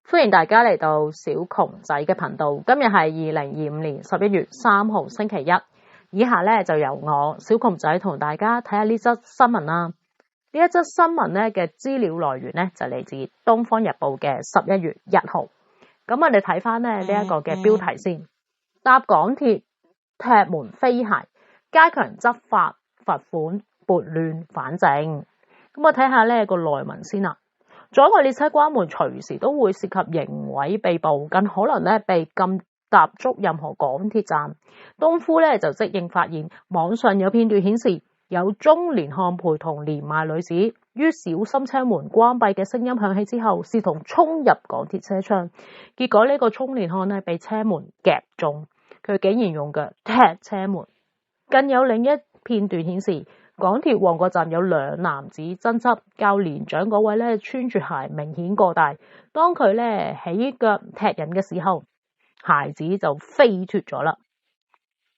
歡迎大家嚟到小窮仔嘅頻道。今日係2025年11月3號星期一。以下咧就由我小窮仔同大家睇下呢則新聞啦。呢一則新聞咧嘅資料來源咧就嚟自《東方日報》嘅11月1號。咁我哋睇翻呢一個嘅標題先。搭港鐵踢門飛鞋，加強執法罰款撥亂反正。咁我睇下呢個內文先啦。阻礙列車關門隨時都會涉及刑毀被捕，更可能咧被禁踏足任何港鐵站。東夫咧就即應發現，網上有片段顯示有中年漢陪同年邁女子於小心車門關閉嘅聲音響起之後，試圖衝入港鐵車廂，結果呢個中年漢咧被車門夾中，佢竟然用腳踢車門。更有另一片段顯示，港鐵旺角站有兩男子爭執，較年長嗰位咧穿住鞋明顯過大，當佢咧起腳踢人嘅時候，鞋子就飛脫咗啦。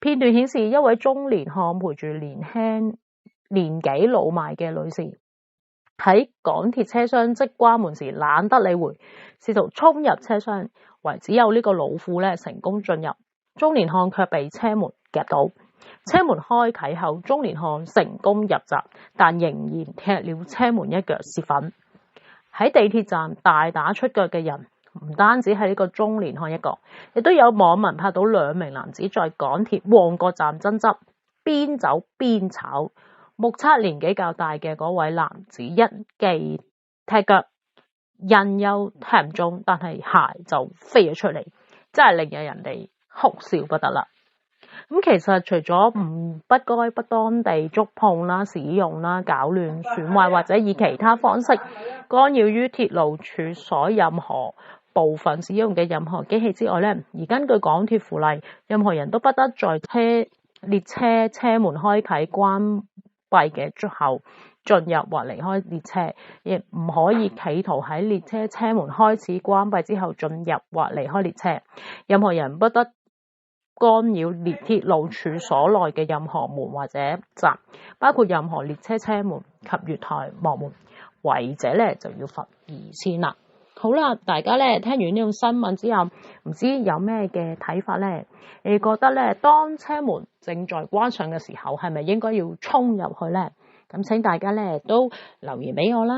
片段顯示一位中年漢陪住年紀老邁嘅女士，喺港鐵車廂即關門時懶得理會，試圖衝入車廂，唯只有呢個老婦咧成功進入，中年漢卻被車門夾到。車門開啟後，中年漢成功入閘，但仍然踢了車門一腳泄憤。喺地鐵站大打出腳嘅人唔單止係呢個中年漢一個，亦都有網民拍到兩名男子在港鐵旺角站爭執，邊走邊吵。目測年紀較大嘅嗰位男子一記踢腳，人又踢唔中，但係鞋就飛咗出嚟，真係令人哋哭笑不得啦。咁其實除咗不該不當地觸碰啦、使用啦、搞亂、損壞或者以其他方式干擾於鐵路處所任何部分使用嘅任何機器之外咧，而根據港鐵附例，任何人都不得在列車車門開啟關閉嘅出口進入或離開列車，亦唔可以企圖喺列車車門開始關閉之後進入或離開列車。任何人不得干擾鐵路處所內嘅任何門或者閘，包括任何列車車門及月台幕門，違者咧就要罰2000啦。好啦，大家咧聽完呢種新聞之後，唔知有咩嘅睇法咧？你覺得咧，當車門正在關上嘅時候，係咪應該要衝入去咧？咁請大家咧都留言俾我啦。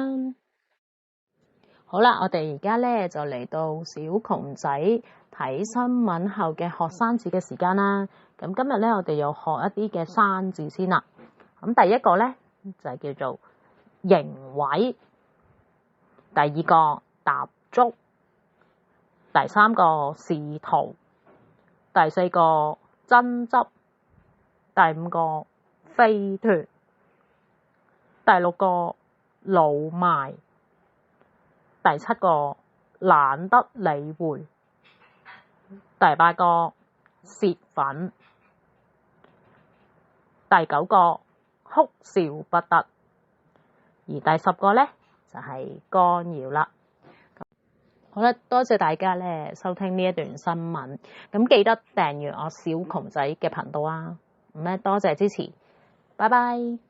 好啦，我哋而家咧就嚟到小窮仔睇新聞後嘅學生字嘅時間啦。咁今日咧我哋又學一啲嘅生字先啦。咁第一個咧就係叫做刑毀，第二個踏足，第三個試圖，第四個爭執，第五個飛脫，第六個老邁，第七個懶得理會，第八個泄憤，第九個哭笑不得，而第10個咧就係干擾啦。好啦，多謝大家咧收聽呢一段新聞，咁記得訂閱我小窮仔嘅頻道啊。咁咧多謝支持，拜拜。